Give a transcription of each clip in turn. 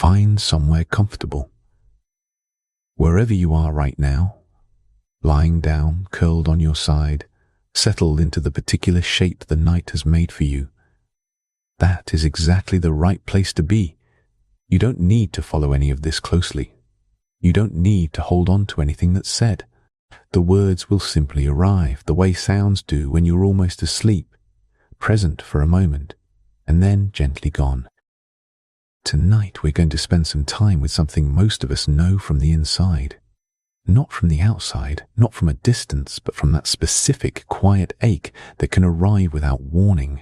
Find somewhere comfortable. Wherever you are right now, lying down, curled on your side, settled into the particular shape the night has made for you, that is exactly the right place to be. You don't need to follow any of this closely. You don't need to hold on to anything that's said. The words will simply arrive the way sounds do when you're almost asleep, present for a moment, and then gently gone. Tonight we're going to spend some time with something most of us know from the inside. Not from the outside, not from a distance, but from that specific quiet ache that can arrive without warning.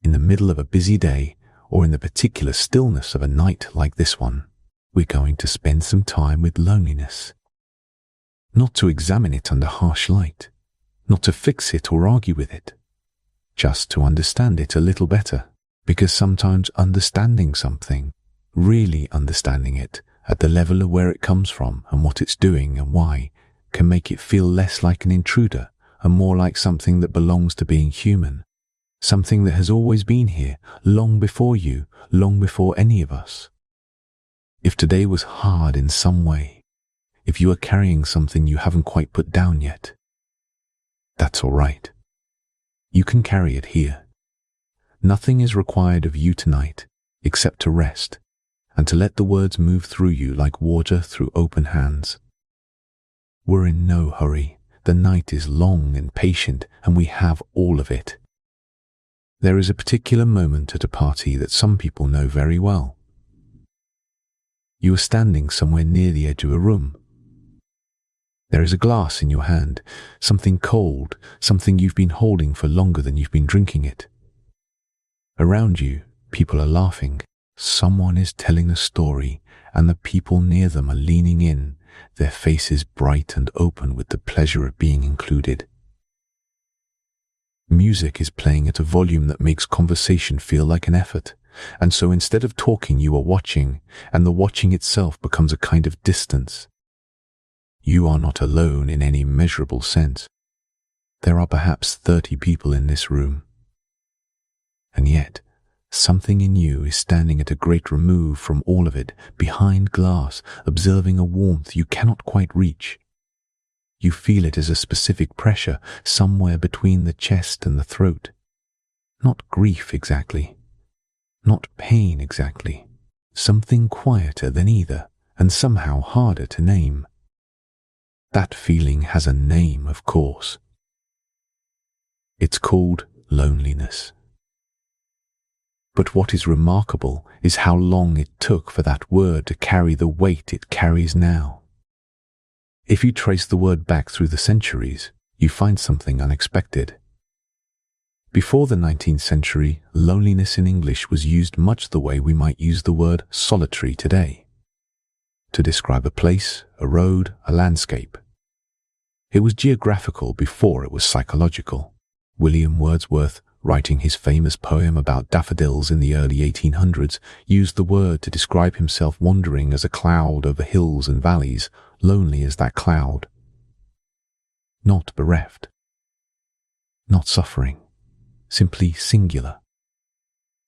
In the middle of a busy day, or in the particular stillness of a night like this one, we're going to spend some time with loneliness. Not to examine it under harsh light, not to fix it or argue with it, just to understand it a little better, because sometimes understanding something, really understanding it at the level of where it comes from and what it's doing and why, can make it feel less like an intruder and more like something that belongs to being human, something that has always been here, long before you, long before any of us. If today was hard in some way, if you are carrying something you haven't quite put down yet, that's all right. You can carry it here. Nothing is required of you tonight except to rest and to let the words move through you like water through open hands. We're in no hurry. The night is long and patient, and we have all of it. There is a particular moment at a party that some people know very well. You are standing somewhere near the edge of a room. There is a glass in your hand, something cold, something you've been holding for longer than you've been drinking it. Around you, people are laughing. Someone is telling a story, and the people near them are leaning in, their faces bright and open with the pleasure of being included. Music is playing at a volume that makes conversation feel like an effort, and so instead of talking, you are watching, and the watching itself becomes a kind of distance. You are not alone in any measurable sense. There are perhaps 30 people in this room. And yet, something in you is standing at a great remove from all of it, behind glass, observing a warmth you cannot quite reach. You feel it as a specific pressure somewhere between the chest and the throat. Not grief exactly. Not pain exactly. Something quieter than either, and somehow harder to name. That feeling has a name, of course. It's called loneliness. But what is remarkable is how long it took for that word to carry the weight it carries now. If you trace the word back through the centuries, you find something unexpected. Before the 19th century, loneliness in English was used much the way we might use the word solitary today, to describe a place, a road, a landscape. It was geographical before it was psychological. William Wordsworth, writing his famous poem about daffodils in the early 1800s, used the word to describe himself wandering as a cloud over hills and valleys, lonely as that cloud. Not bereft. Not suffering. Simply singular.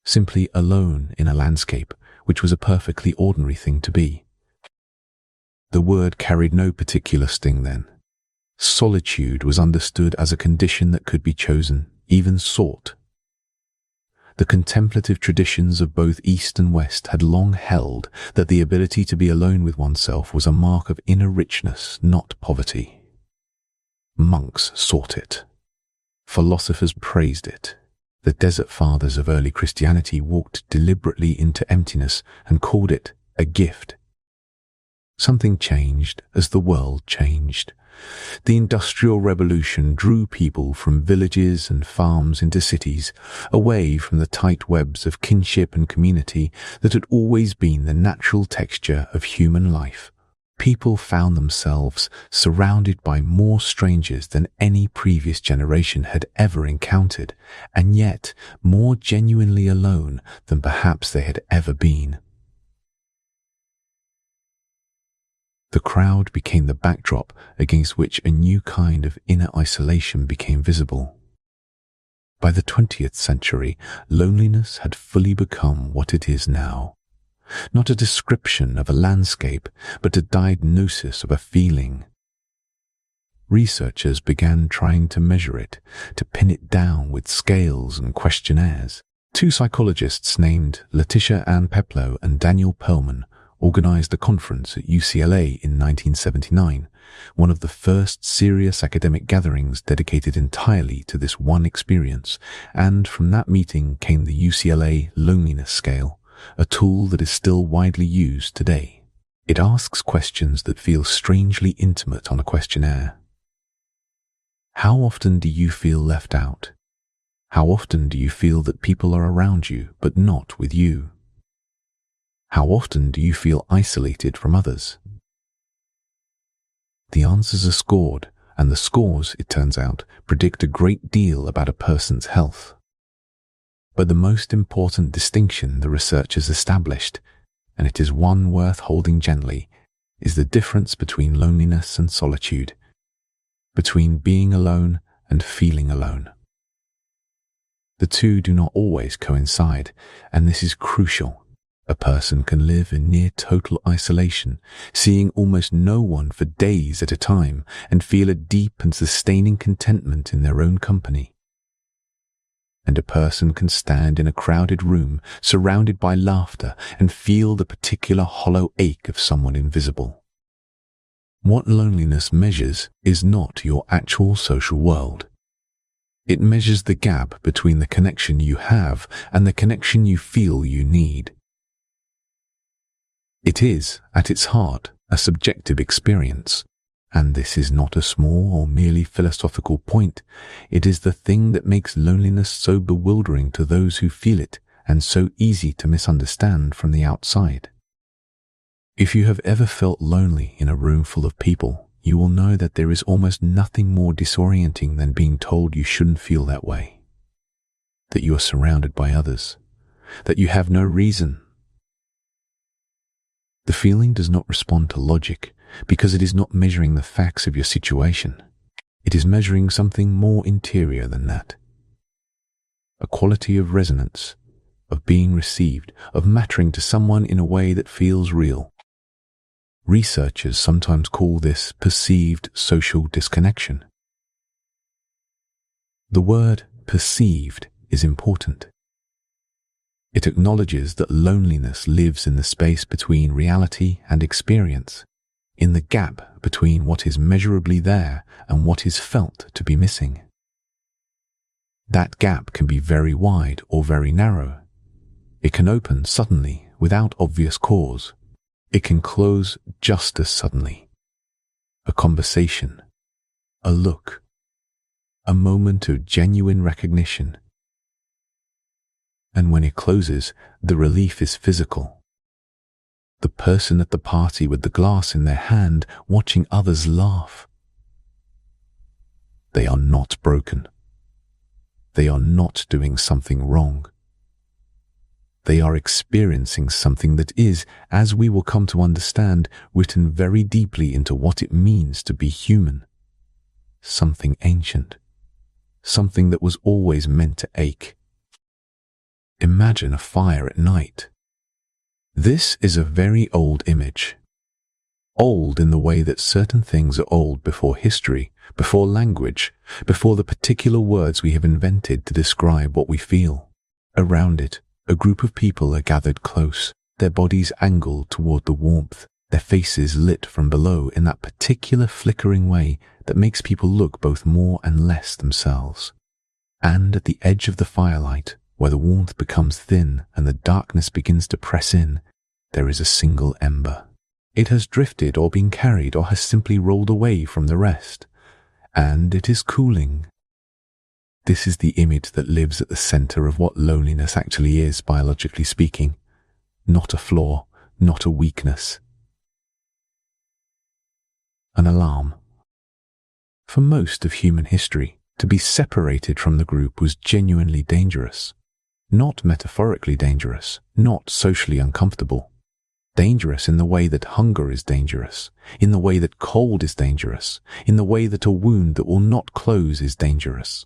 Simply alone in a landscape, which was a perfectly ordinary thing to be. The word carried no particular sting then. Solitude was understood as a condition that could be chosen, even sought. The contemplative traditions of both East and West had long held that the ability to be alone with oneself was a mark of inner richness, not poverty. Monks sought it. Philosophers praised it. The desert fathers of early Christianity walked deliberately into emptiness and called it a gift. Something changed as the world changed. The Industrial Revolution drew people from villages and farms into cities, away from the tight webs of kinship and community that had always been the natural texture of human life. People found themselves surrounded by more strangers than any previous generation had ever encountered, and yet more genuinely alone than perhaps they had ever been. The crowd became the backdrop against which a new kind of inner isolation became visible. By the 20th century, loneliness had fully become what it is now, not a description of a landscape, but a diagnosis of a feeling. Researchers began trying to measure it, to pin it down with scales and questionnaires. Two psychologists named Letitia Ann Peplow and Daniel Pearlman organized a conference at UCLA in 1979, one of the first serious academic gatherings dedicated entirely to this one experience, and from that meeting came the UCLA Loneliness Scale, a tool that is still widely used today. It asks questions that feel strangely intimate on a questionnaire. How often do you feel left out? How often do you feel that people are around you but not with you? How often do you feel isolated from others? The answers are scored, and the scores, it turns out, predict a great deal about a person's health. But the most important distinction the researchers established, and it is one worth holding gently, is the difference between loneliness and solitude, between being alone and feeling alone. The two do not always coincide, and this is crucial. A person can live in near total isolation, seeing almost no one for days at a time, and feel a deep and sustaining contentment in their own company. And a person can stand in a crowded room, surrounded by laughter, and feel the particular hollow ache of someone invisible. What loneliness measures is not your actual social world. It measures the gap between the connection you have and the connection you feel you need. It is, at its heart, a subjective experience, and this is not a small or merely philosophical point. It is the thing that makes loneliness so bewildering to those who feel it and so easy to misunderstand from the outside. If you have ever felt lonely in a room full of people, you will know that there is almost nothing more disorienting than being told you shouldn't feel that way, that you are surrounded by others, that you have no reason. The feeling does not respond to logic because it is not measuring the facts of your situation. It is measuring something more interior than that. A quality of resonance, of being received, of mattering to someone in a way that feels real. Researchers sometimes call this perceived social disconnection. The word perceived is important. It acknowledges that loneliness lives in the space between reality and experience, in the gap between what is measurably there and what is felt to be missing. That gap can be very wide or very narrow. It can open suddenly without obvious cause. It can close just as suddenly. A conversation, a look, a moment of genuine recognition. And when it closes, the relief is physical. The person at the party with the glass in their hand, watching others laugh. They are not broken. They are not doing something wrong. They are experiencing something that is, as we will come to understand, written very deeply into what it means to be human. Something ancient. Something that was always meant to ache. Imagine a fire at night. This is a very old image. Old in the way that certain things are old before history, before language, before the particular words we have invented to describe what we feel. Around it, a group of people are gathered close, their bodies angled toward the warmth, their faces lit from below in that particular flickering way that makes people look both more and less themselves. And at the edge of the firelight, where the warmth becomes thin and the darkness begins to press in, there is a single ember. It has drifted or been carried or has simply rolled away from the rest, and it is cooling. This is the image that lives at the center of what loneliness actually is, biologically speaking. Not a flaw, not a weakness. An alarm. For most of human history, to be separated from the group was genuinely dangerous. Not metaphorically dangerous, not socially uncomfortable. Dangerous in the way that hunger is dangerous, in the way that cold is dangerous, in the way that a wound that will not close is dangerous.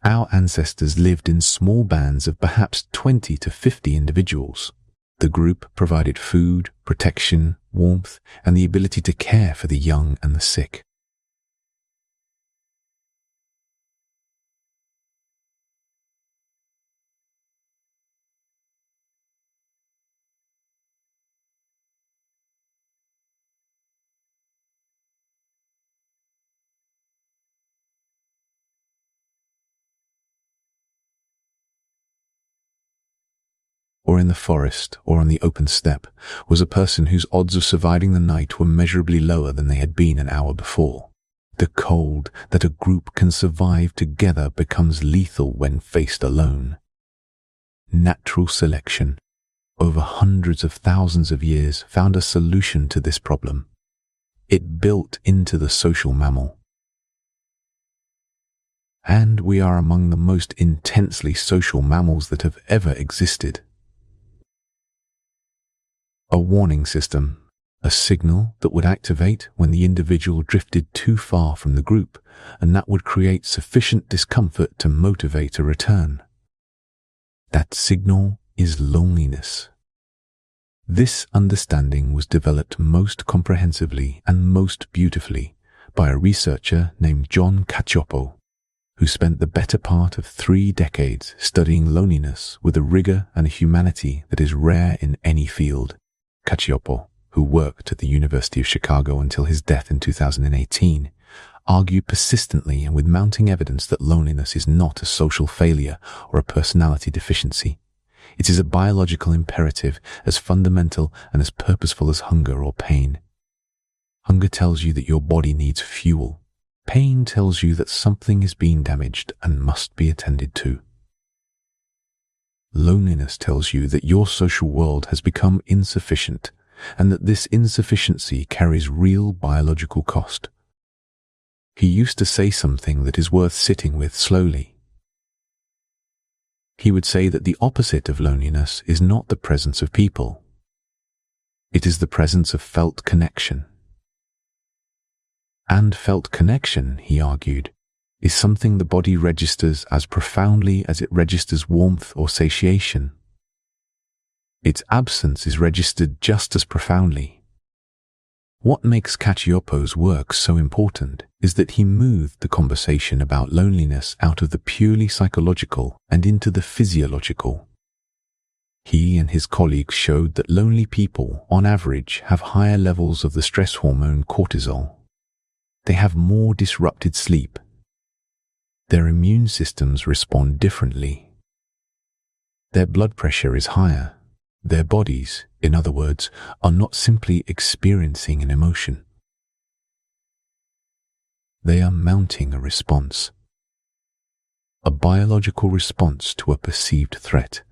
Our ancestors lived in small bands of perhaps 20 to 50 individuals. The group provided food, protection, warmth, and the ability to care for the young and the sick. Or in the forest, or on the open steppe, was a person whose odds of surviving the night were measurably lower than they had been an hour before. The cold that a group can survive together becomes lethal when faced alone. Natural selection, over hundreds of thousands of years, found a solution to this problem. It built into the social mammal. And we are among the most intensely social mammals that have ever existed. A warning system, a signal that would activate when the individual drifted too far from the group, and that would create sufficient discomfort to motivate a return. That signal is loneliness. This understanding was developed most comprehensively and most beautifully by a researcher named John Cacioppo, who spent the better part of 3 decades studying loneliness with a rigor and a humanity that is rare in any field. Cacioppo, who worked at the University of Chicago until his death in 2018, argued persistently and with mounting evidence that loneliness is not a social failure or a personality deficiency. It is a biological imperative as fundamental and as purposeful as hunger or pain. Hunger tells you that your body needs fuel. Pain tells you that something is being damaged and must be attended to. Loneliness tells you that your social world has become insufficient and that this insufficiency carries real biological cost. He used to say something that is worth sitting with slowly. He would say that the opposite of loneliness is not the presence of people. It is the presence of felt connection. And felt connection, he argued, is something the body registers as profoundly as it registers warmth or satiation. Its absence is registered just as profoundly. What makes Cacioppo's work so important is that he moved the conversation about loneliness out of the purely psychological and into the physiological. He and his colleagues showed that lonely people, on average, have higher levels of the stress hormone cortisol. They have more disrupted sleep. Their immune systems respond differently. Their blood pressure is higher. Their bodies, in other words, are not simply experiencing an emotion. They are mounting a response. A biological response to a perceived threat.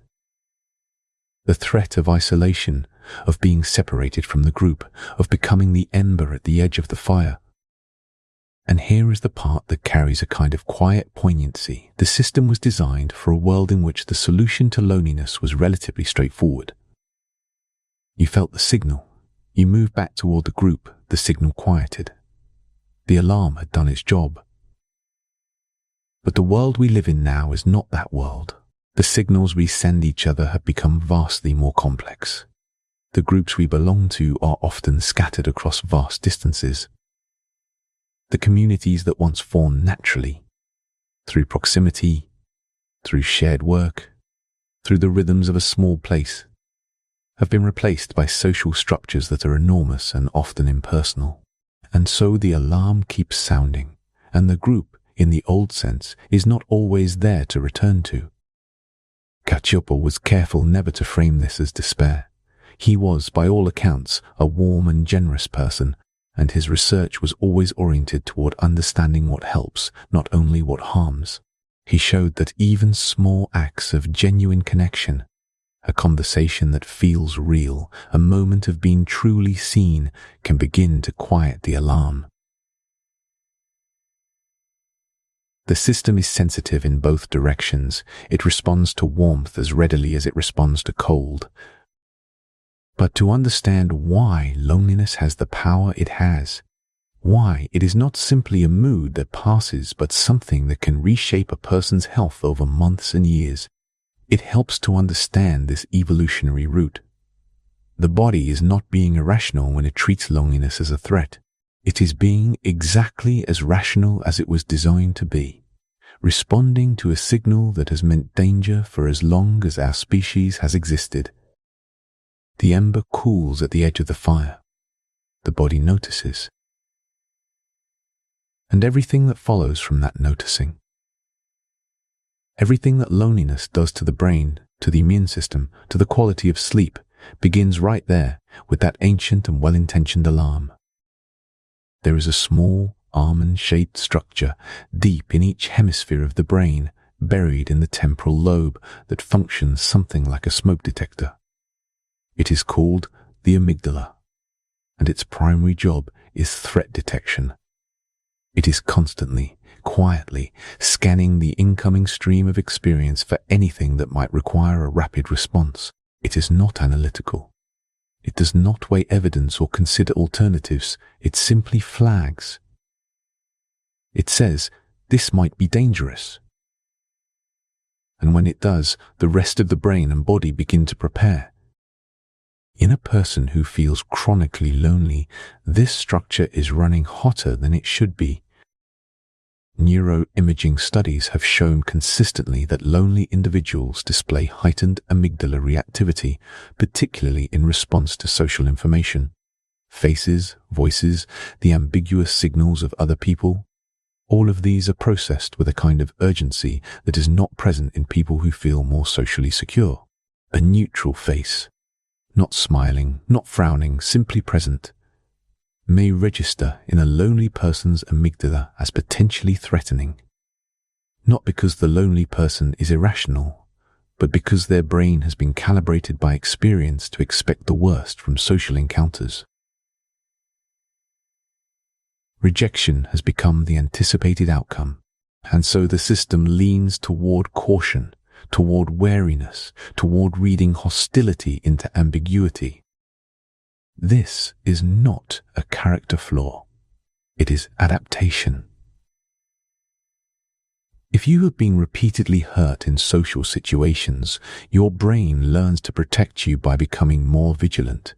The threat of isolation, of being separated from the group, of becoming the ember at the edge of the fire. And here is the part that carries a kind of quiet poignancy. The system was designed for a world in which the solution to loneliness was relatively straightforward. You felt the signal. You moved back toward the group. The signal quieted. The alarm had done its job. But the world we live in now is not that world. The signals we send each other have become vastly more complex. The groups we belong to are often scattered across vast distances. The communities that once formed naturally, through proximity, through shared work, through the rhythms of a small place, have been replaced by social structures that are enormous and often impersonal. And so the alarm keeps sounding, and the group, in the old sense, is not always there to return to. Cacioppo was careful never to frame this as despair. He was, by all accounts, a warm and generous person, and his research was always oriented toward understanding what helps, not only what harms. He showed that even small acts of genuine connection, a conversation that feels real, a moment of being truly seen, can begin to quiet the alarm. The system is sensitive in both directions. It responds to warmth as readily as it responds to cold. But to understand why loneliness has the power it has, why it is not simply a mood that passes but something that can reshape a person's health over months and years, it helps to understand this evolutionary route. The body is not being irrational when it treats loneliness as a threat. It is being exactly as rational as it was designed to be, responding to a signal that has meant danger for as long as our species has existed. The ember cools at the edge of the fire. The body notices. And everything that follows from that noticing. Everything that loneliness does to the brain, to the immune system, to the quality of sleep, begins right there with that ancient and well-intentioned alarm. There is a small, almond-shaped structure deep in each hemisphere of the brain, buried in the temporal lobe, that functions something like a smoke detector. It is called the amygdala, and its primary job is threat detection. It is constantly, quietly scanning the incoming stream of experience for anything that might require a rapid response. It is not analytical. It does not weigh evidence or consider alternatives. It simply flags. It says, this might be dangerous. And when it does, the rest of the brain and body begin to prepare. In a person who feels chronically lonely, this structure is running hotter than it should be. Neuroimaging studies have shown consistently that lonely individuals display heightened amygdala reactivity, particularly in response to social information. Faces, voices, the ambiguous signals of other people, all of these are processed with a kind of urgency that is not present in people who feel more socially secure. A neutral face, not smiling, not frowning, simply present, may register in a lonely person's amygdala as potentially threatening. Not because the lonely person is irrational, but because their brain has been calibrated by experience to expect the worst from social encounters. Rejection has become the anticipated outcome, and so the system leans toward caution, toward wariness, toward reading hostility into ambiguity. This is not a character flaw. It is adaptation. If you have been repeatedly hurt in social situations, your brain learns to protect you by becoming more vigilant.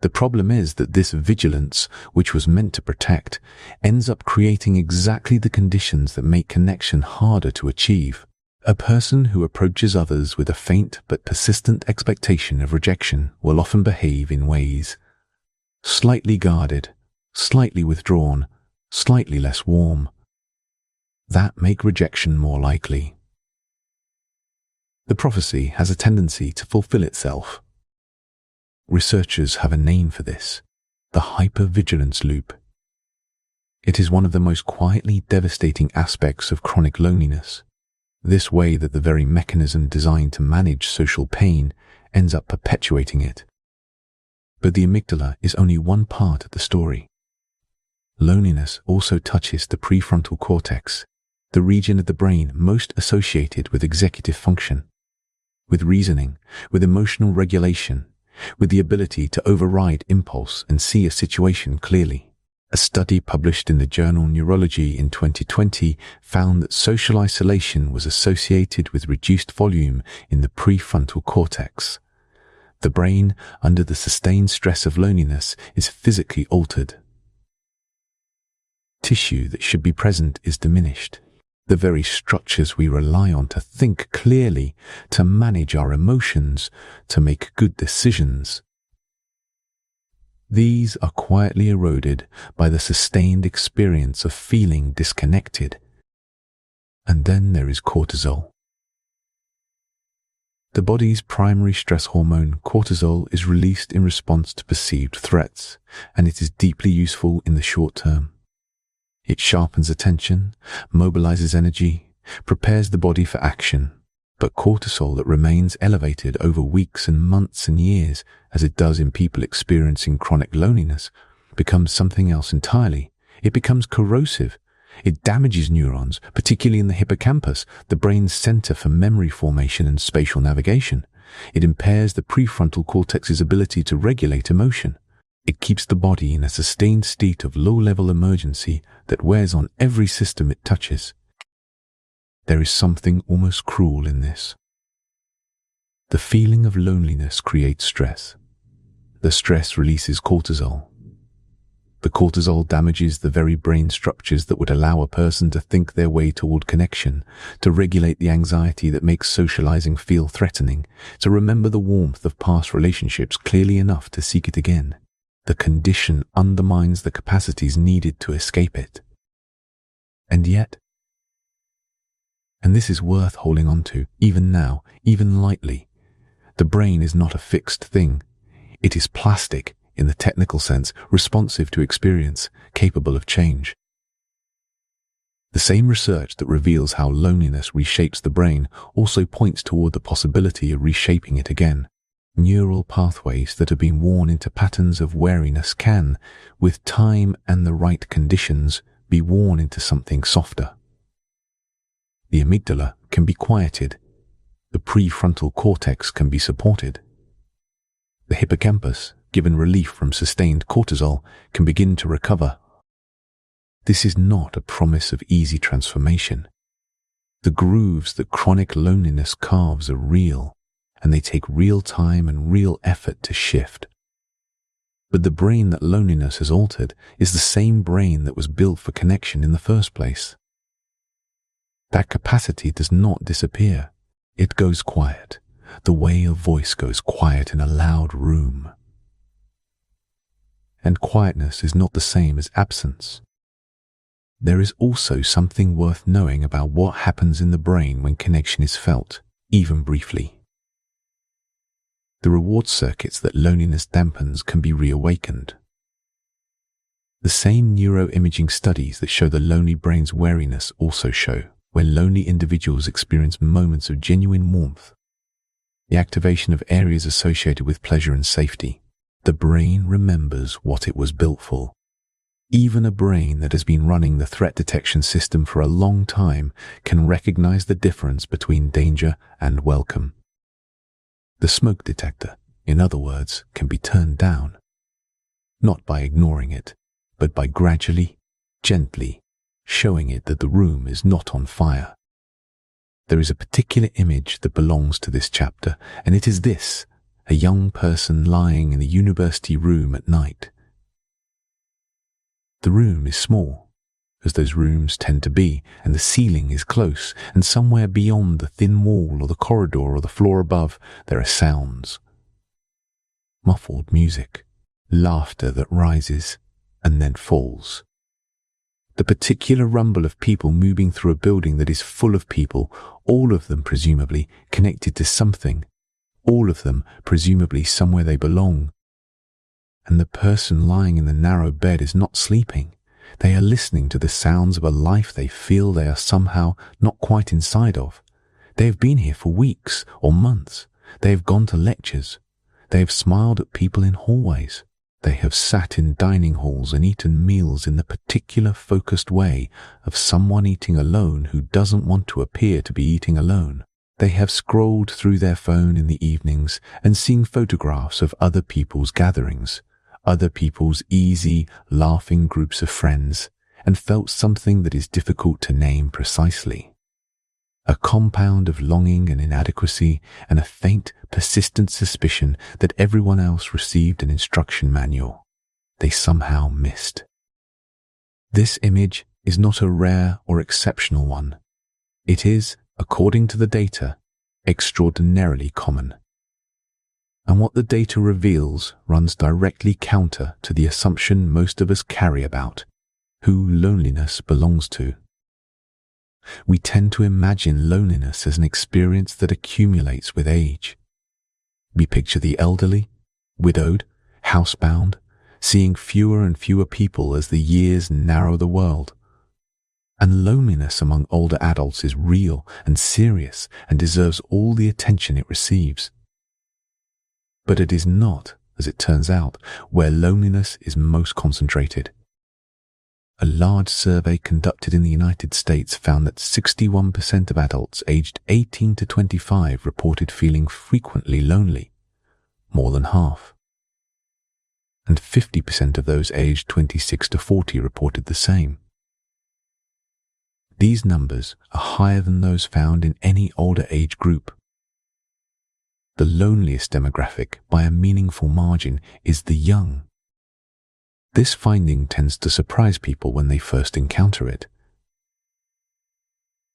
The problem is that this vigilance, which was meant to protect, ends up creating exactly the conditions that make connection harder to achieve. A person who approaches others with a faint but persistent expectation of rejection will often behave in ways slightly guarded, slightly withdrawn, slightly less warm, that make rejection more likely. The prophecy has a tendency to fulfill itself. Researchers have a name for this, the hypervigilance loop. It is one of the most quietly devastating aspects of chronic loneliness. This way that the very mechanism designed to manage social pain ends up perpetuating it. But the amygdala is only one part of the story. Loneliness also touches the prefrontal cortex, the region of the brain most associated with executive function, with reasoning, with emotional regulation, with the ability to override impulse and see a situation clearly. A study published in the journal Neurology in 2020 found that social isolation was associated with reduced volume in the prefrontal cortex. The brain, under the sustained stress of loneliness, is physically altered. Tissue that should be present is diminished. The very structures we rely on to think clearly, to manage our emotions, to make good decisions, these are quietly eroded by the sustained experience of feeling disconnected. And then there is cortisol. The body's primary stress hormone, cortisol, is released in response to perceived threats, and it is deeply useful in the short term. It sharpens attention, mobilizes energy, prepares the body for action. But cortisol that remains elevated over weeks and months and years, as it does in people experiencing chronic loneliness, becomes something else entirely. It becomes corrosive. It damages neurons, particularly in the hippocampus, the brain's center for memory formation and spatial navigation. It impairs the prefrontal cortex's ability to regulate emotion. It keeps the body in a sustained state of low-level emergency that wears on every system it touches. There is something almost cruel in this. The feeling of loneliness creates stress. The stress releases cortisol. The cortisol damages the very brain structures that would allow a person to think their way toward connection, to regulate the anxiety that makes socializing feel threatening, to remember the warmth of past relationships clearly enough to seek it again. The condition undermines the capacities needed to escape it. And yet, and this is worth holding on to, even now, even lightly, the brain is not a fixed thing. It is plastic, in the technical sense, responsive to experience, capable of change. The same research that reveals how loneliness reshapes the brain also points toward the possibility of reshaping it again. Neural pathways that have been worn into patterns of wariness can, with time and the right conditions, be worn into something softer. The amygdala can be quieted. The prefrontal cortex can be supported. The hippocampus, given relief from sustained cortisol, can begin to recover. This is not a promise of easy transformation. The grooves that chronic loneliness carves are real, and they take real time and real effort to shift. But the brain that loneliness has altered is the same brain that was built for connection in the first place. That capacity does not disappear. It goes quiet, the way a voice goes quiet in a loud room. And quietness is not the same as absence. There is also something worth knowing about what happens in the brain when connection is felt, even briefly. The reward circuits that loneliness dampens can be reawakened. The same neuroimaging studies that show the lonely brain's wariness also show when lonely individuals experience moments of genuine warmth, the activation of areas associated with pleasure and safety. The brain remembers what it was built for. Even a brain that has been running the threat detection system for a long time can recognize the difference between danger and welcome. The smoke detector, in other words, can be turned down, not by ignoring it, but by gradually, gently, showing it that the room is not on fire. There is a particular image that belongs to this chapter, and it is this: a young person lying in a university room at night. The room is small, as those rooms tend to be, and the ceiling is close, and somewhere beyond the thin wall or the corridor or the floor above, there are sounds. Muffled music, laughter that rises and then falls. The particular rumble of people moving through a building that is full of people, all of them presumably connected to something, all of them presumably somewhere they belong. And the person lying in the narrow bed is not sleeping. They are listening to the sounds of a life they feel they are somehow not quite inside of. They have been here for weeks or months. They have gone to lectures. They have smiled at people in hallways. They have sat in dining halls and eaten meals in the particular focused way of someone eating alone who doesn't want to appear to be eating alone. They have scrolled through their phone in the evenings and seen photographs of other people's gatherings, other people's easy, laughing groups of friends, and felt something that is difficult to name precisely. A compound of longing and inadequacy and a faint, persistent suspicion that everyone else received an instruction manual they somehow missed. This image is not a rare or exceptional one. It is, according to the data, extraordinarily common. And what the data reveals runs directly counter to the assumption most of us carry about who loneliness belongs to. We tend to imagine loneliness as an experience that accumulates with age. We picture the elderly, widowed, housebound, seeing fewer and fewer people as the years narrow the world. And loneliness among older adults is real and serious and deserves all the attention it receives. But it is not, as it turns out, where loneliness is most concentrated. A large survey conducted in the United States found that 61% of adults aged 18 to 25 reported feeling frequently lonely, more than half. And 50% of those aged 26 to 40 reported the same. These numbers are higher than those found in any older age group. The loneliest demographic, by a meaningful margin, is the young. This finding tends to surprise people when they first encounter it.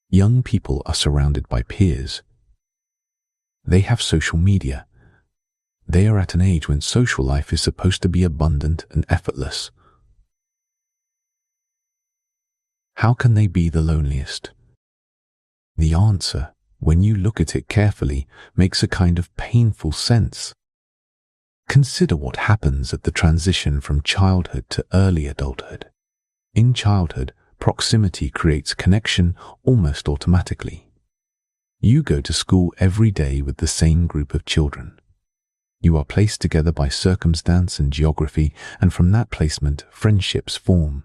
Young people are surrounded by peers. They have social media. They are at an age when social life is supposed to be abundant and effortless. How can they be the loneliest? The answer, when you look at it carefully, makes a kind of painful sense. Consider what happens at the transition from childhood to early adulthood. In childhood, proximity creates connection almost automatically. You go to school every day with the same group of children. You are placed together by circumstance and geography, and from that placement, friendships form.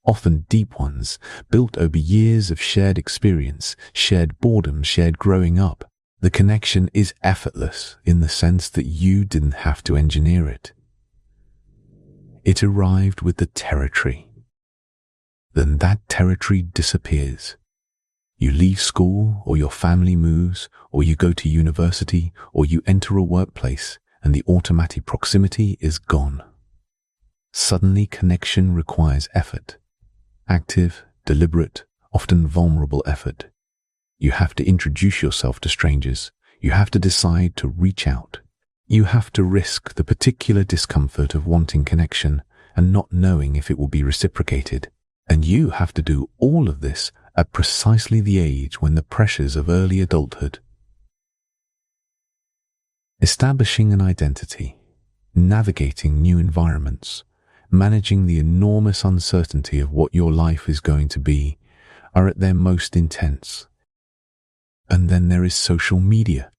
Often deep ones, built over years of shared experience, shared boredom, shared growing up. The connection is effortless in the sense that you didn't have to engineer it. It arrived with the territory. Then that territory disappears. You leave school, or your family moves, or you go to university, or you enter a workplace, and the automatic proximity is gone. Suddenly, connection requires effort. Active, deliberate, often vulnerable effort. You have to introduce yourself to strangers. You have to decide to reach out. You have to risk the particular discomfort of wanting connection and not knowing if it will be reciprocated. And you have to do all of this at precisely the age when the pressures of early adulthood. Establishing an identity, navigating new environments, managing the enormous uncertainty of what your life is going to be, are at their most intense. And then there is social media.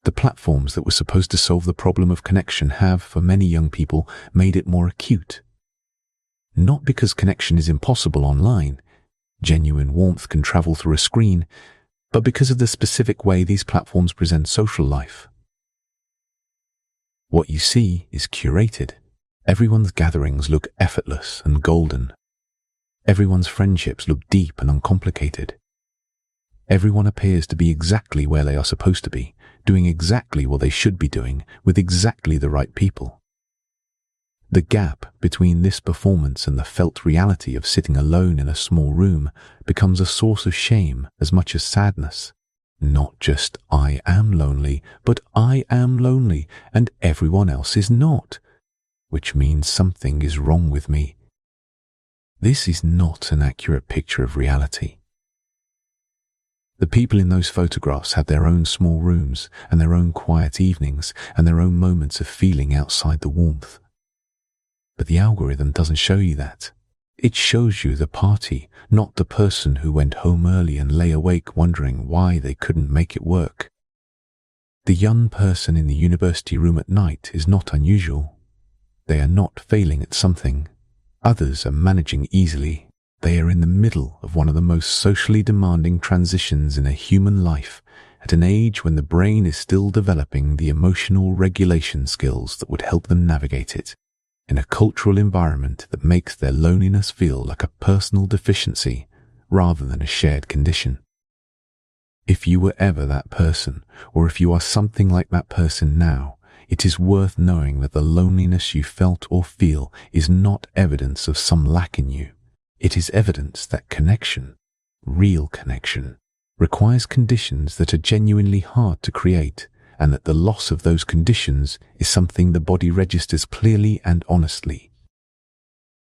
The platforms that were supposed to solve the problem of connection have, for many young people, made it more acute. Not because connection is impossible online, genuine warmth can travel through a screen, but because of the specific way these platforms present social life. What you see is curated. Everyone's gatherings look effortless and golden. Everyone's friendships look deep and uncomplicated. Everyone appears to be exactly where they are supposed to be, doing exactly what they should be doing, with exactly the right people. The gap between this performance and the felt reality of sitting alone in a small room becomes a source of shame as much as sadness. Not just I am lonely, but I am lonely and everyone else is not, which means something is wrong with me. This is not an accurate picture of reality. The people in those photographs had their own small rooms and their own quiet evenings and their own moments of feeling outside the warmth. But the algorithm doesn't show you that. It shows you the party, not the person who went home early and lay awake wondering why they couldn't make it work. The young person in the university room at night is not unusual. They are not failing at something. Others are managing easily. They are in the middle of one of the most socially demanding transitions in a human life, at an age when the brain is still developing the emotional regulation skills that would help them navigate it, in a cultural environment that makes their loneliness feel like a personal deficiency rather than a shared condition. If you were ever that person, or if you are something like that person now, it is worth knowing that the loneliness you felt or feel is not evidence of some lack in you. It is evidence that connection, real connection, requires conditions that are genuinely hard to create, and that the loss of those conditions is something the body registers clearly and honestly.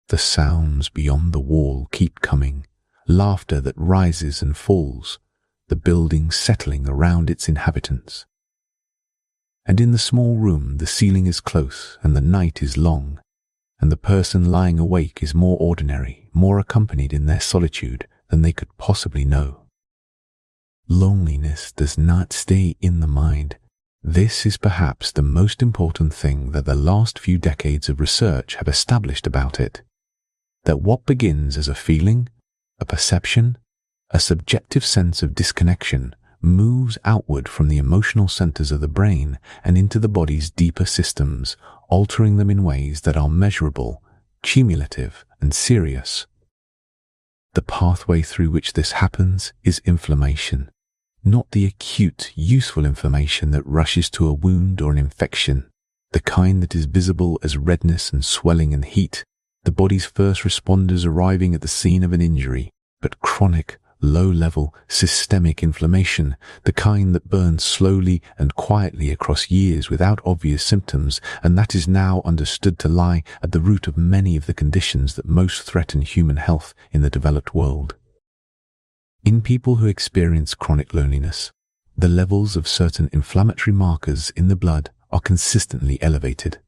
The sounds beyond the wall keep coming, laughter that rises and falls, the building settling around its inhabitants. And in the small room the ceiling is close and the night is long, and the person lying awake is more ordinary, more accompanied in their solitude than they could possibly know. Loneliness does not stay in the mind. This is perhaps the most important thing that the last few decades of research have established about it. That what begins as a feeling, a perception, a subjective sense of disconnection moves outward from the emotional centers of the brain and into the body's deeper systems, altering them in ways that are measurable, cumulative, and serious. The pathway through which this happens is inflammation. not the acute, useful inflammation that rushes to a wound or an infection, the kind that is visible as redness and swelling and heat, the body's first responders arriving at the scene of an injury, but chronic, low-level, systemic inflammation, the kind that burns slowly and quietly across years without obvious symptoms, and that is now understood to lie at the root of many of the conditions that most threaten human health in the developed world. In people who experience chronic loneliness, the levels of certain inflammatory markers in the blood are consistently elevated.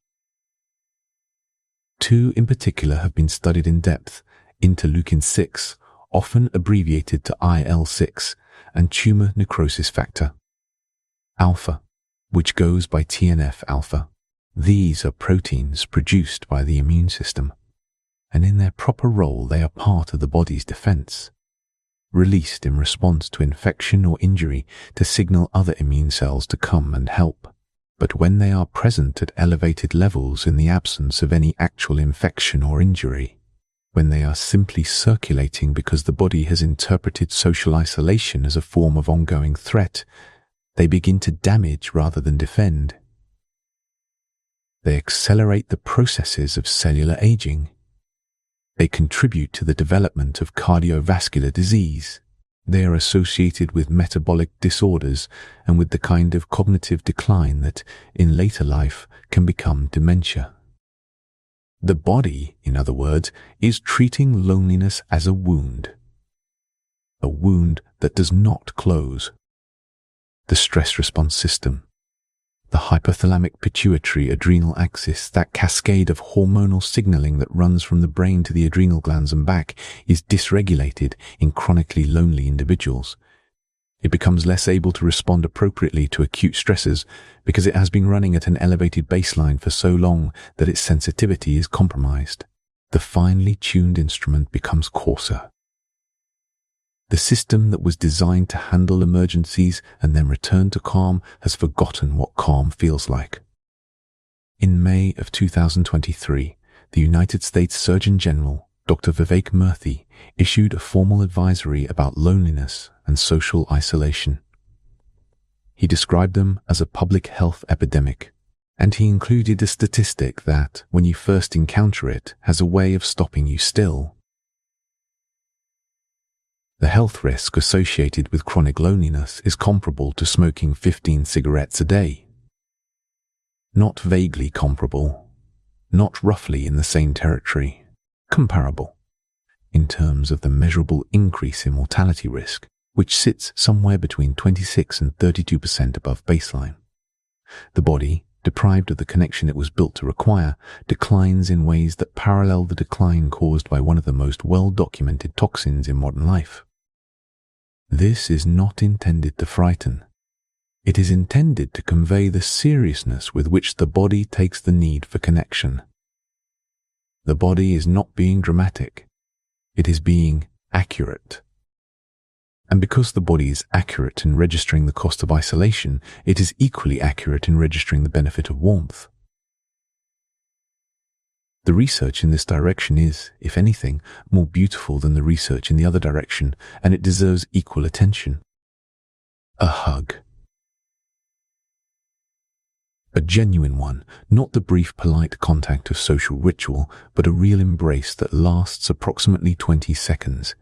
Two in particular have been studied in depth: interleukin-6, often abbreviated to IL-6, and tumor necrosis factor alpha, which goes by TNF-alpha. These are proteins produced by the immune system, and in their proper role they are part of the body's defense, released in response to infection or injury to signal other immune cells to come and help. But when they are present at elevated levels in the absence of any actual infection or injury, when they are simply circulating because the body has interpreted social isolation as a form of ongoing threat, they begin to damage rather than defend. They accelerate the processes of cellular aging. They contribute to the development of cardiovascular disease. They are associated with metabolic disorders and with the kind of cognitive decline that, in later life, can become dementia. The body, in other words, is treating loneliness as a wound that does not close. The stress response system, the hypothalamic pituitary adrenal axis, that cascade of hormonal signaling that runs from the brain to the adrenal glands and back, is dysregulated in chronically lonely individuals. It becomes less able to respond appropriately to acute stresses because it has been running at an elevated baseline for so long that its sensitivity is compromised. The finely tuned instrument becomes coarser. The system that was designed to handle emergencies and then return to calm has forgotten what calm feels like. In May of 2023, the United States Surgeon General, Dr. Vivek Murthy, issued a formal advisory about loneliness and social isolation. He described them as a public health epidemic, and he included a statistic that, when you first encounter it, has a way of stopping you still. The health risk associated with chronic loneliness is comparable to smoking 15 cigarettes a day. Not vaguely comparable, not roughly in the same territory, comparable, in terms of the measurable increase in mortality risk, which sits somewhere between 26 and 32% above baseline. The body, deprived of the connection it was built to require, declines in ways that parallel the decline caused by one of the most well-documented toxins in modern life. This is not intended to frighten. It is intended to convey the seriousness with which the body takes the need for connection. The body is not being dramatic. It is being accurate. And because the body is accurate in registering the cost of isolation, it is equally accurate in registering the benefit of warmth. The research in this direction is, if anything, more beautiful than the research in the other direction, and it deserves equal attention. A hug. A genuine one, not the brief polite contact of social ritual, but a real embrace that lasts approximately 20 seconds.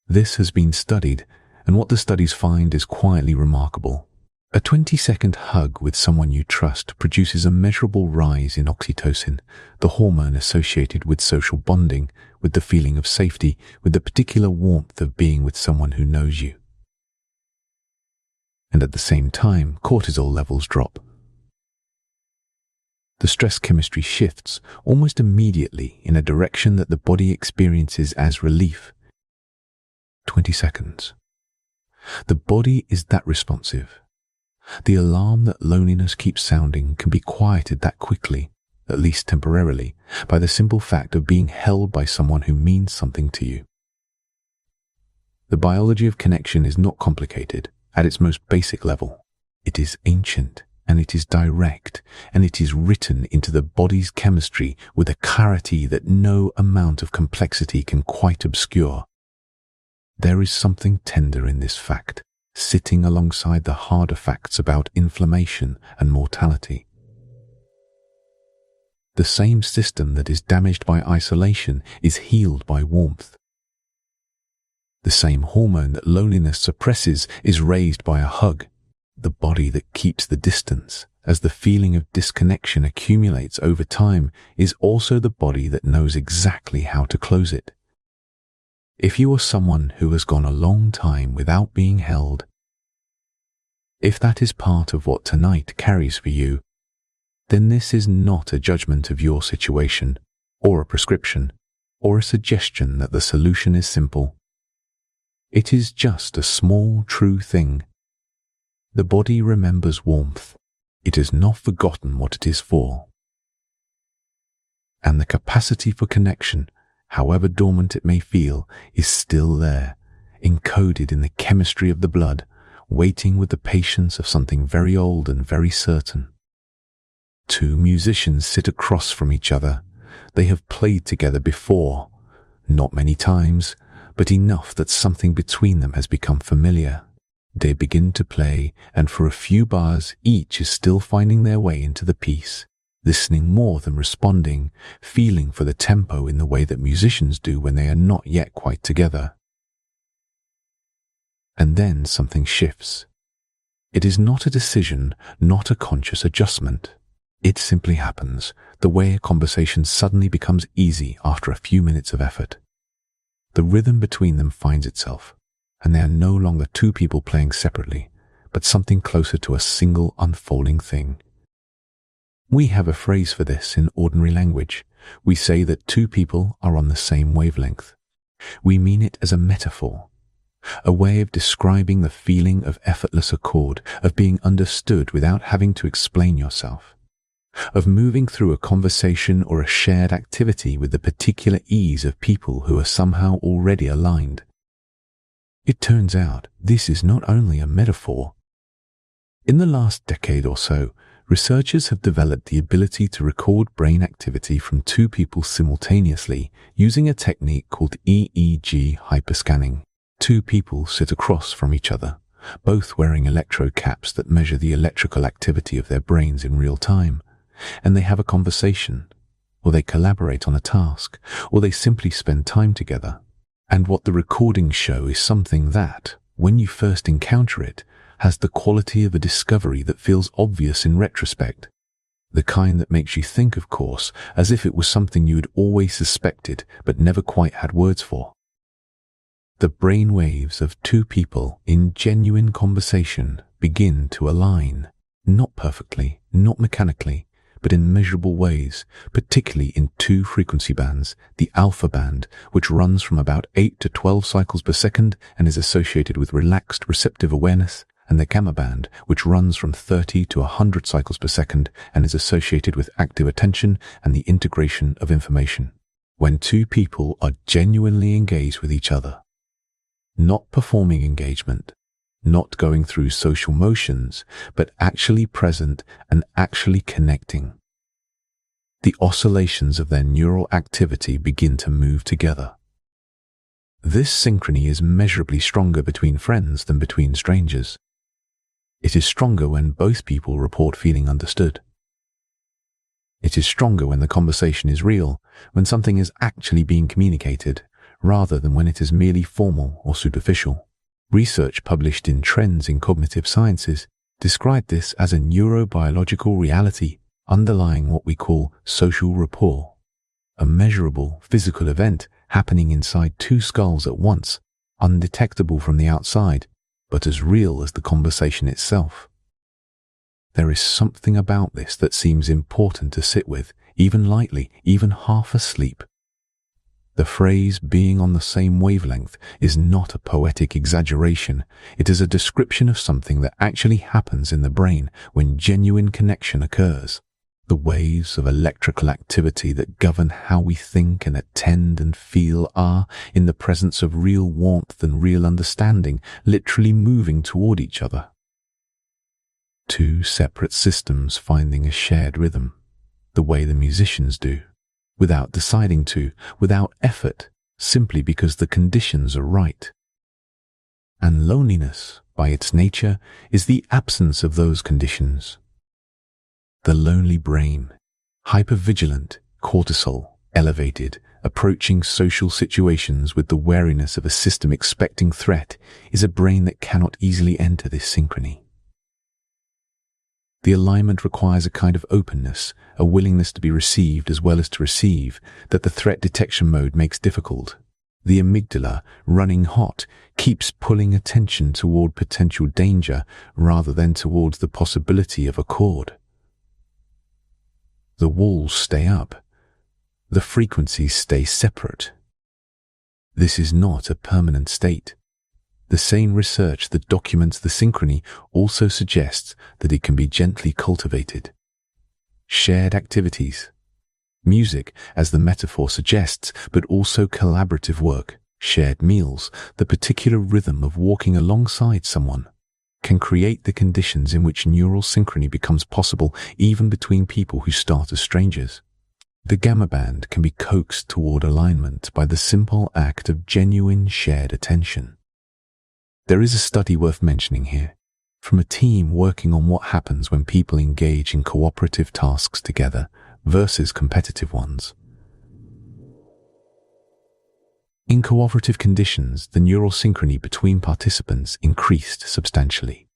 This has been studied, and what the studies find is quietly remarkable. A 20-second hug with someone you trust produces a measurable rise in oxytocin, the hormone associated with social bonding, with the feeling of safety, with the particular warmth of being with someone who knows you. And at the same time, cortisol levels drop. The stress chemistry shifts almost immediately in a direction that the body experiences as relief. 20 seconds. The body is that responsive. The alarm that loneliness keeps sounding can be quieted that quickly, at least temporarily, by the simple fact of being held by someone who means something to you. The biology of connection is not complicated at its most basic level. It is ancient, and it is direct, and it is written into the body's chemistry with a clarity that no amount of complexity can quite obscure. There is something tender in this fact, sitting alongside the harder facts about inflammation and mortality. The same system that is damaged by isolation is healed by warmth. The same hormone that loneliness suppresses is raised by a hug. The body that keeps the distance, as the feeling of disconnection accumulates over time, is also the body that knows exactly how to close it. If you are someone who has gone a long time without being held, if that is part of what tonight carries for you, then this is not a judgment of your situation, or a prescription, or a suggestion that the solution is simple. It is just a small, true thing. The body remembers warmth. It has not forgotten what it is for. And the capacity for connection, however dormant it may feel, is still there, encoded in the chemistry of the blood, waiting with the patience of something very old and very certain. Two musicians sit across from each other. They have played together before, not many times, but enough that something between them has become familiar. They begin to play, and for a few bars each is still finding their way into the piece, listening more than responding, feeling for the tempo in the way that musicians do when they are not yet quite together. And then something shifts. It is not a decision, not a conscious adjustment. It simply happens, the way a conversation suddenly becomes easy after a few minutes of effort. The rhythm between them finds itself, and they are no longer two people playing separately, but something closer to a single unfolding thing. We have a phrase for this in ordinary language. We say that two people are on the same wavelength. We mean it as a metaphor, a way of describing the feeling of effortless accord, of being understood without having to explain yourself, of moving through a conversation or a shared activity with the particular ease of people who are somehow already aligned. It turns out this is not only a metaphor. In the last decade or so, researchers have developed the ability to record brain activity from two people simultaneously using a technique called EEG hyperscanning. Two people sit across from each other, both wearing electrode caps that measure the electrical activity of their brains in real time, and they have a conversation, or they collaborate on a task, or they simply spend time together. And what the recordings show is something that, when you first encounter it, has the quality of a discovery that feels obvious in retrospect. The kind that makes you think, of course, as if it was something you had always suspected but never quite had words for. The brain waves of two people in genuine conversation begin to align, not perfectly, not mechanically, but in measurable ways, particularly in two frequency bands, the alpha band, which runs from about 8 to 12 cycles per second and is associated with relaxed receptive awareness, and the gamma band, which runs from 30 to 100 cycles per second and is associated with active attention and the integration of information. When two people are genuinely engaged with each other, not performing engagement, not going through social motions, but actually present and actually connecting, the oscillations of their neural activity begin to move together. This synchrony is measurably stronger between friends than between strangers. It is stronger when both people report feeling understood. It is stronger when the conversation is real, when something is actually being communicated, rather than when it is merely formal or superficial. Research published in Trends in Cognitive Sciences described this as a neurobiological reality underlying what we call social rapport, a measurable physical event happening inside two skulls at once, undetectable from the outside, but as real as the conversation itself. There is something about this that seems important to sit with, even lightly, even half asleep. The phrase being on the same wavelength is not a poetic exaggeration. It is a description of something that actually happens in the brain when genuine connection occurs. The waves of electrical activity that govern how we think and attend and feel are, in the presence of real warmth and real understanding, literally moving toward each other. Two separate systems finding a shared rhythm, the way the musicians do, without deciding to, without effort, simply because the conditions are right. And loneliness, by its nature, is the absence of those conditions. The lonely brain, hypervigilant, cortisol, elevated, approaching social situations with the wariness of a system expecting threat, is a brain that cannot easily enter this synchrony. The alignment requires a kind of openness, a willingness to be received as well as to receive, that the threat detection mode makes difficult. The amygdala, running hot, keeps pulling attention toward potential danger rather than towards the possibility of accord. The walls stay up. The frequencies stay separate. This is not a permanent state. The same research that documents the synchrony also suggests that it can be gently cultivated. Shared activities, music, as the metaphor suggests, but also collaborative work, shared meals, the particular rhythm of walking alongside someone, can create the conditions in which neural synchrony becomes possible even between people who start as strangers. The gamma band can be coaxed toward alignment by the simple act of genuine shared attention. There is a study worth mentioning here, from a team working on what happens when people engage in cooperative tasks together versus competitive ones. In cooperative conditions, the neural synchrony between participants increased substantially.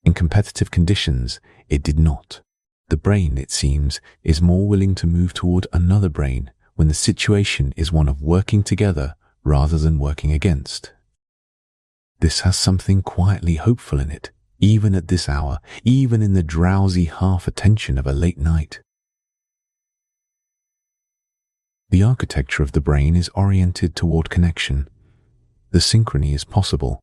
In competitive conditions, it did not. The brain, it seems, is more willing to move toward another brain when the situation is one of working together rather than working against. This has something quietly hopeful in it, even at this hour, even in the drowsy half-attention of a late night. The architecture of the brain is oriented toward connection. The synchrony is possible.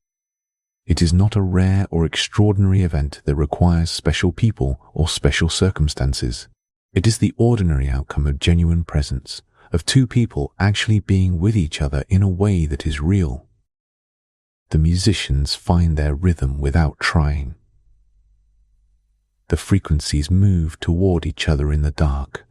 It is not a rare or extraordinary event that requires special people or special circumstances. It is the ordinary outcome of genuine presence, of two people actually being with each other in a way that is real. The musicians find their rhythm without trying. The frequencies move toward each other in the dark.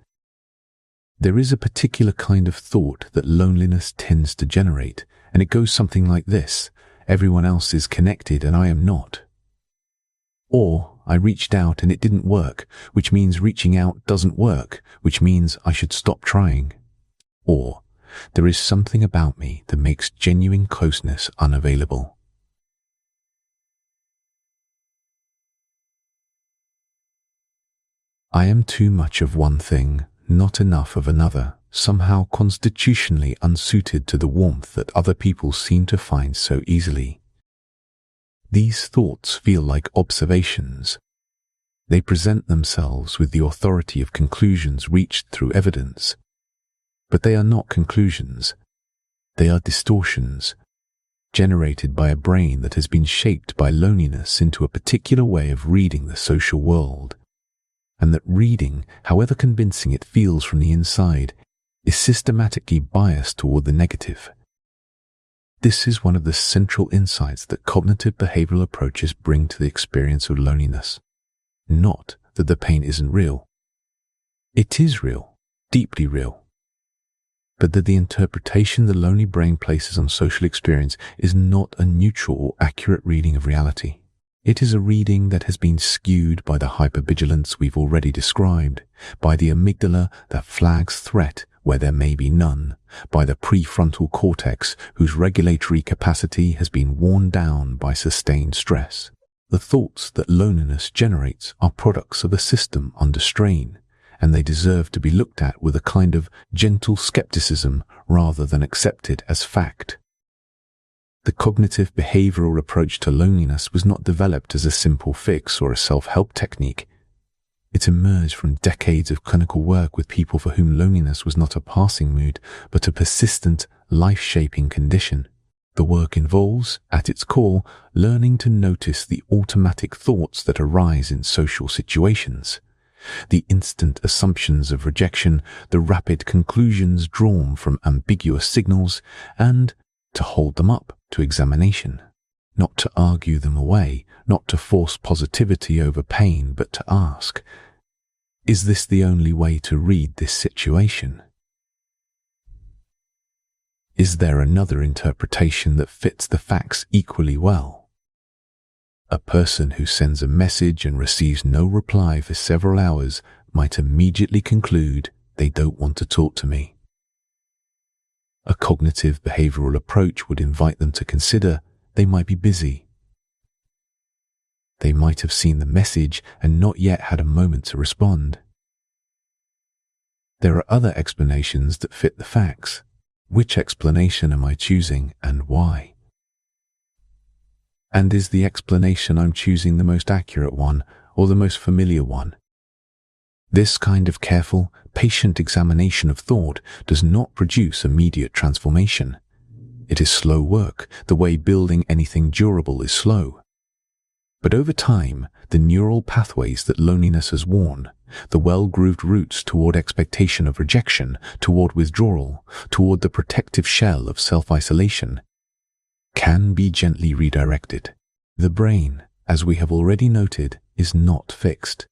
There is a particular kind of thought that loneliness tends to generate, and it goes something like this: everyone else is connected and I am not. Or, I reached out and it didn't work, which means reaching out doesn't work, which means I should stop trying. Or, there is something about me that makes genuine closeness unavailable. I am too much of one thing, not enough of another, somehow constitutionally unsuited to the warmth that other people seem to find so easily. These thoughts feel like observations. They present themselves with the authority of conclusions reached through evidence. But they are not conclusions. They are distortions, generated by a brain that has been shaped by loneliness into a particular way of reading the social world. And that reading, however convincing it feels from the inside, is systematically biased toward the negative. This is one of the central insights that cognitive behavioral approaches bring to the experience of loneliness. Not that the pain isn't real. It is real, deeply real. But that the interpretation the lonely brain places on social experience is not a neutral or accurate reading of reality. It is a reading that has been skewed by the hypervigilance we've already described, by the amygdala that flags threat where there may be none, by the prefrontal cortex whose regulatory capacity has been worn down by sustained stress. The thoughts that loneliness generates are products of a system under strain, and they deserve to be looked at with a kind of gentle skepticism rather than accepted as fact. The cognitive behavioral approach to loneliness was not developed as a simple fix or a self-help technique. It emerged from decades of clinical work with people for whom loneliness was not a passing mood, but a persistent, life-shaping condition. The work involves, at its core, learning to notice the automatic thoughts that arise in social situations, the instant assumptions of rejection, the rapid conclusions drawn from ambiguous signals, and to hold them up to examination. Not to argue them away, not to force positivity over pain, but to ask, is this the only way to read this situation? Is there another interpretation that fits the facts equally well? A person who sends a message and receives no reply for several hours might immediately conclude they don't want to talk to me. A cognitive behavioral approach would invite them to consider they might be busy. They might have seen the message and not yet had a moment to respond. There are other explanations that fit the facts. Which explanation am I choosing and why? And is the explanation I'm choosing the most accurate one or the most familiar one? This kind of careful, patient examination of thought does not produce immediate transformation. It is slow work, the way building anything durable is slow. But over time, the neural pathways that loneliness has worn, the well-grooved routes toward expectation of rejection, toward withdrawal, toward the protective shell of self-isolation, can be gently redirected. The brain, as we have already noted, is not fixed.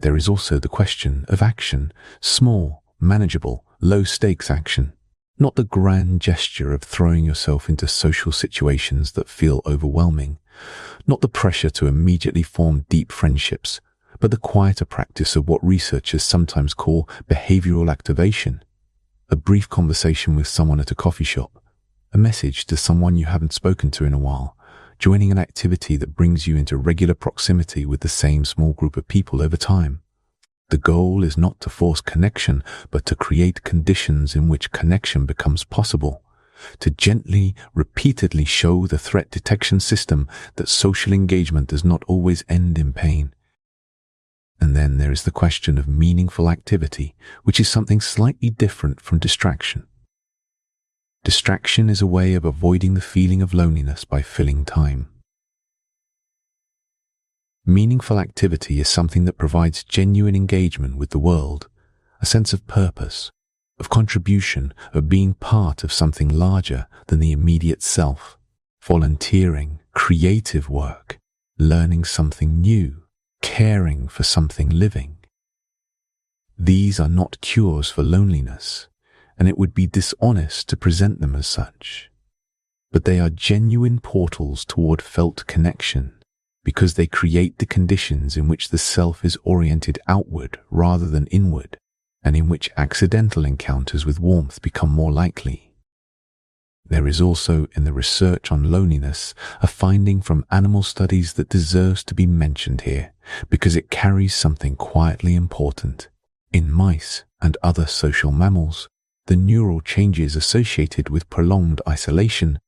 There is also the question of action, small, manageable, low-stakes action, not the grand gesture of throwing yourself into social situations that feel overwhelming, not the pressure to immediately form deep friendships, but the quieter practice of what researchers sometimes call behavioral activation. A brief conversation with someone at a coffee shop, a message to someone you haven't spoken to in a while, joining an activity that brings you into regular proximity with the same small group of people over time. The goal is not to force connection, but to create conditions in which connection becomes possible, to gently, repeatedly show the threat detection system that social engagement does not always end in pain. And then there is the question of meaningful activity, which is something slightly different from distraction. Distraction is a way of avoiding the feeling of loneliness by filling time. Meaningful activity is something that provides genuine engagement with the world, a sense of purpose, of contribution, of being part of something larger than the immediate self, volunteering, creative work, learning something new, caring for something living. These are not cures for loneliness, and it would be dishonest to present them as such. But they are genuine portals toward felt connection, because they create the conditions in which the self is oriented outward rather than inward, and in which accidental encounters with warmth become more likely. There is also in the research on loneliness a finding from animal studies that deserves to be mentioned here, because it carries something quietly important. In mice and other social mammals, the neural changes associated with prolonged isolation,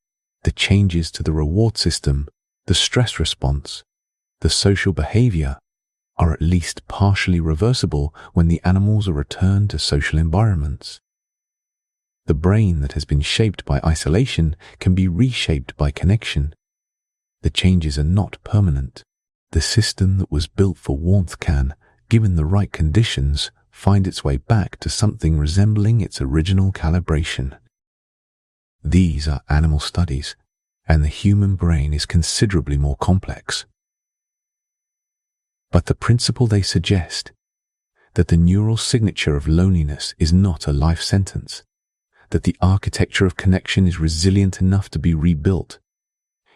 the changes to the reward system, the stress response, the social behavior, are at least partially reversible when the animals are returned to social environments. The brain that has been shaped by isolation can be reshaped by connection. The changes are not permanent. The system that was built for warmth can, given the right conditions, find its way back to something resembling its original calibration. These are animal studies, and the human brain is considerably more complex. But the principle they suggest, that the neural signature of loneliness is not a life sentence, that the architecture of connection is resilient enough to be rebuilt,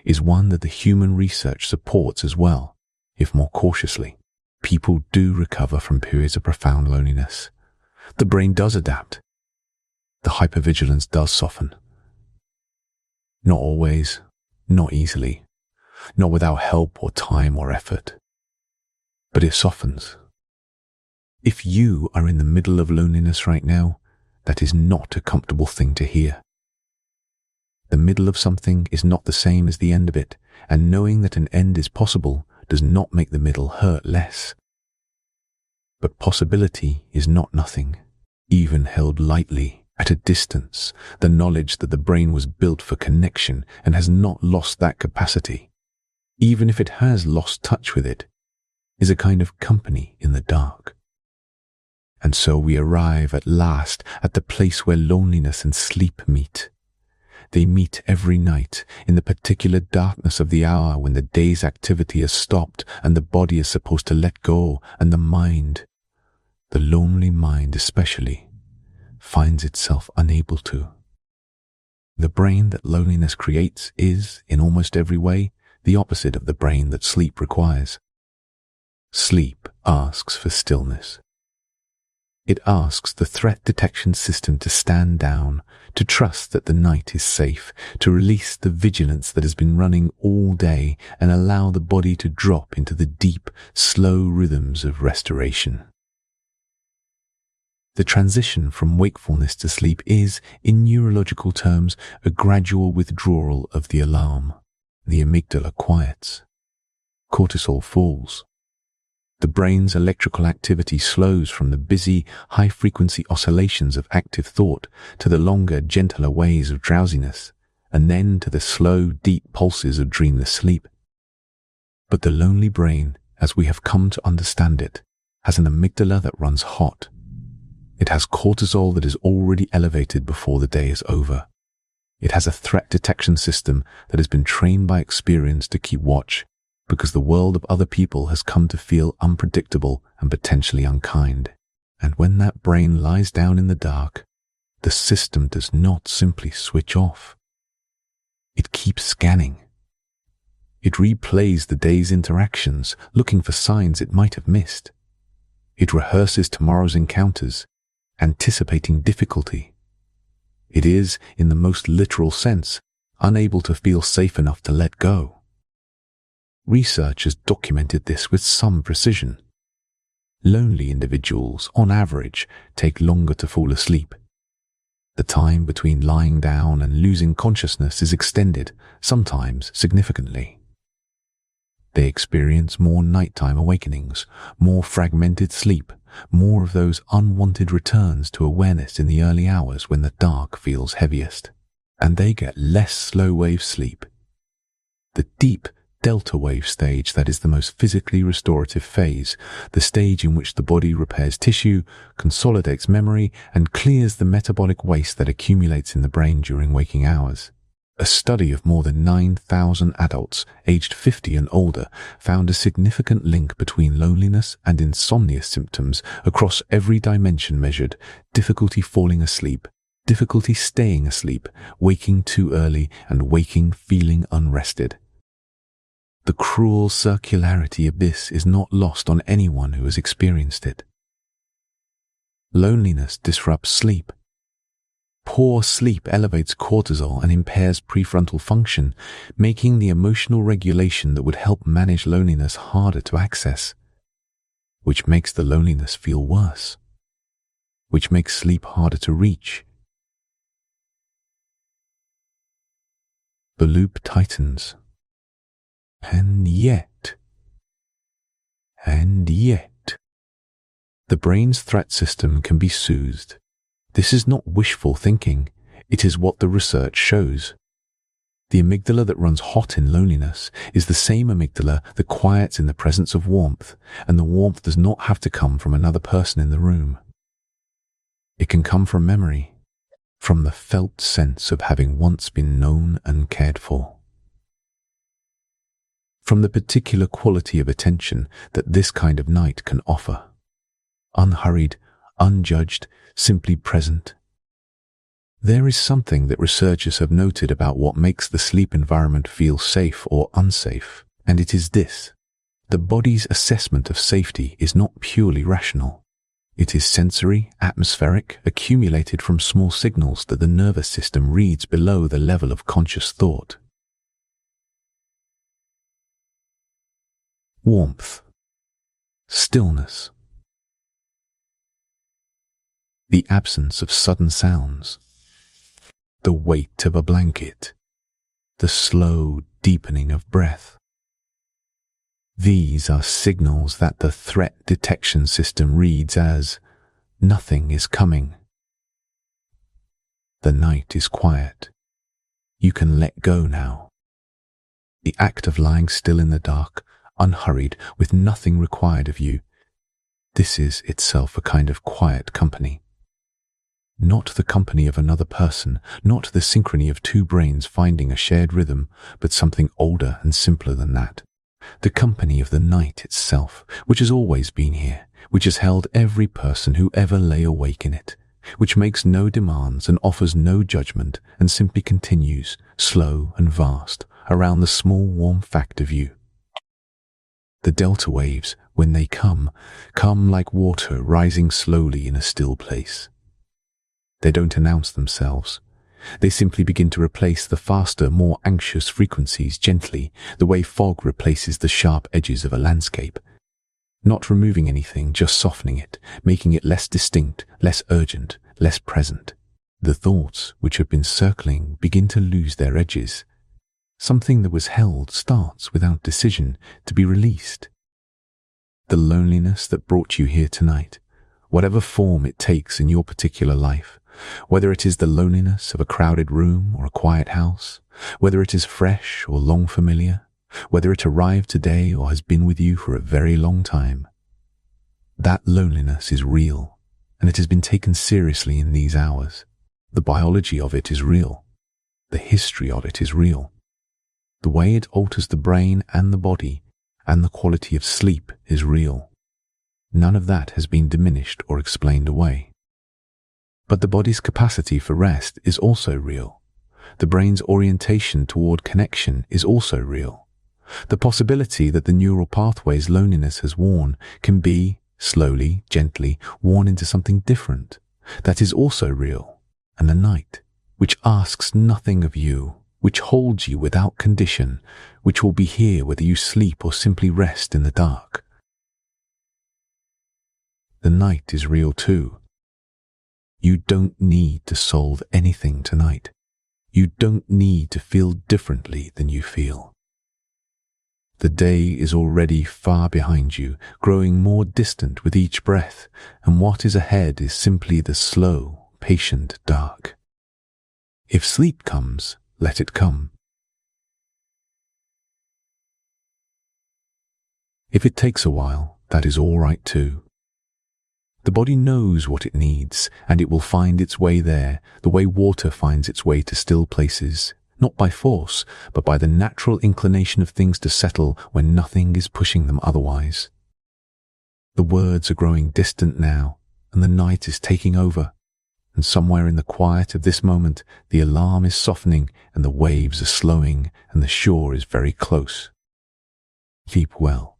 is one that the human research supports as well, if more cautiously. People do recover from periods of profound loneliness. The brain does adapt. The hypervigilance does soften. Not always, not easily, not without help or time or effort. But it softens. If you are in the middle of loneliness right now, that is not a comfortable thing to hear. The middle of something is not the same as the end of it, and knowing that an end is possible does not make the middle hurt less. But possibility is not nothing, even held lightly, at a distance. The knowledge that the brain was built for connection and has not lost that capacity, even if it has lost touch with it, is a kind of company in the dark. And so we arrive at last at the place where loneliness and sleep meet. They meet every night in the particular darkness of the hour when the day's activity has stopped and the body is supposed to let go, and the mind, the lonely mind especially, finds itself unable to. The brain that loneliness creates is, in almost every way, the opposite of the brain that sleep requires. Sleep asks for stillness. It asks the threat detection system to stand down, to trust that the night is safe, to release the vigilance that has been running all day and allow the body to drop into the deep, slow rhythms of restoration. The transition from wakefulness to sleep is, in neurological terms, a gradual withdrawal of the alarm. The amygdala quiets. Cortisol falls. The brain's electrical activity slows from the busy, high-frequency oscillations of active thought to the longer, gentler waves of drowsiness, and then to the slow, deep pulses of dreamless sleep. But the lonely brain, as we have come to understand it, has an amygdala that runs hot. It has cortisol that is already elevated before the day is over. It has a threat detection system that has been trained by experience to keep watch, because the world of other people has come to feel unpredictable and potentially unkind. And when that brain lies down in the dark, the system does not simply switch off. It keeps scanning. It replays the day's interactions, looking for signs it might have missed. It rehearses tomorrow's encounters, anticipating difficulty. It is, in the most literal sense, unable to feel safe enough to let go. Research has documented this with some precision. Lonely individuals, on average, take longer to fall asleep. The time between lying down and losing consciousness is extended, sometimes significantly. They experience more nighttime awakenings, more fragmented sleep, more of those unwanted returns to awareness in the early hours when the dark feels heaviest. And they get less slow-wave sleep. The deep delta wave stage that is the most physically restorative phase, the stage in which the body repairs tissue, consolidates memory, and clears the metabolic waste that accumulates in the brain during waking hours. A study of more than 9,000 adults aged 50 and older found a significant link between loneliness and insomnia symptoms across every dimension measured: difficulty falling asleep, difficulty staying asleep, waking too early, and waking feeling unrested. The cruel circularity of this is not lost on anyone who has experienced it. Loneliness disrupts sleep. Poor sleep elevates cortisol and impairs prefrontal function, making the emotional regulation that would help manage loneliness harder to access, which makes the loneliness feel worse, which makes sleep harder to reach. The loop tightens. And yet, the brain's threat system can be soothed. This is not wishful thinking, it is what the research shows. The amygdala that runs hot in loneliness is the same amygdala that quiets in the presence of warmth, and the warmth does not have to come from another person in the room. It can come from memory, from the felt sense of having once been known and cared for. From the particular quality of attention that this kind of night can offer. Unhurried, unjudged, simply present. There is something that researchers have noted about what makes the sleep environment feel safe or unsafe, and it is this: the body's assessment of safety is not purely rational. It is sensory, atmospheric, accumulated from small signals that the nervous system reads below the level of conscious thought. Warmth, stillness, the absence of sudden sounds, the weight of a blanket, the slow deepening of breath. These are signals that the threat detection system reads as nothing is coming. The night is quiet. You can let go now. The act of lying still in the dark, unhurried, with nothing required of you, this is itself a kind of quiet company. Not the company of another person, not the synchrony of two brains finding a shared rhythm, but something older and simpler than that. The company of the night itself, which has always been here, which has held every person who ever lay awake in it, which makes no demands and offers no judgment and simply continues, slow and vast, around the small warm fact of you. The delta waves, when they come like water rising slowly in a still place. They don't announce themselves. They simply begin to replace the faster, more anxious frequencies gently, the way fog replaces the sharp edges of a landscape. Not removing anything, just softening it, making it less distinct, less urgent, less present. The thoughts which have been circling begin to lose their edges. Something that was held starts without decision to be released. The loneliness that brought you here tonight, whatever form it takes in your particular life, whether it is the loneliness of a crowded room or a quiet house, whether it is fresh or long familiar, whether it arrived today or has been with you for a very long time, that loneliness is real, and it has been taken seriously in these hours. The biology of it is real. The history of it is real. The way it alters the brain and the body and the quality of sleep is real. None of that has been diminished or explained away. But the body's capacity for rest is also real. The brain's orientation toward connection is also real. The possibility that the neural pathways loneliness has worn can be, slowly, gently, worn into something different. That is also real. And the night, which asks nothing of you, which holds you without condition, which will be here whether you sleep or simply rest in the dark. The night is real too. You don't need to solve anything tonight. You don't need to feel differently than you feel. The day is already far behind you, growing more distant with each breath, and what is ahead is simply the slow, patient dark. If sleep comes, let it come. If it takes a while, that is all right too. The body knows what it needs, and it will find its way there, the way water finds its way to still places, not by force, but by the natural inclination of things to settle when nothing is pushing them otherwise. The words are growing distant now, and the night is taking over, and somewhere in the quiet of this moment, the alarm is softening, and the waves are slowing, and the shore is very close. Keep well.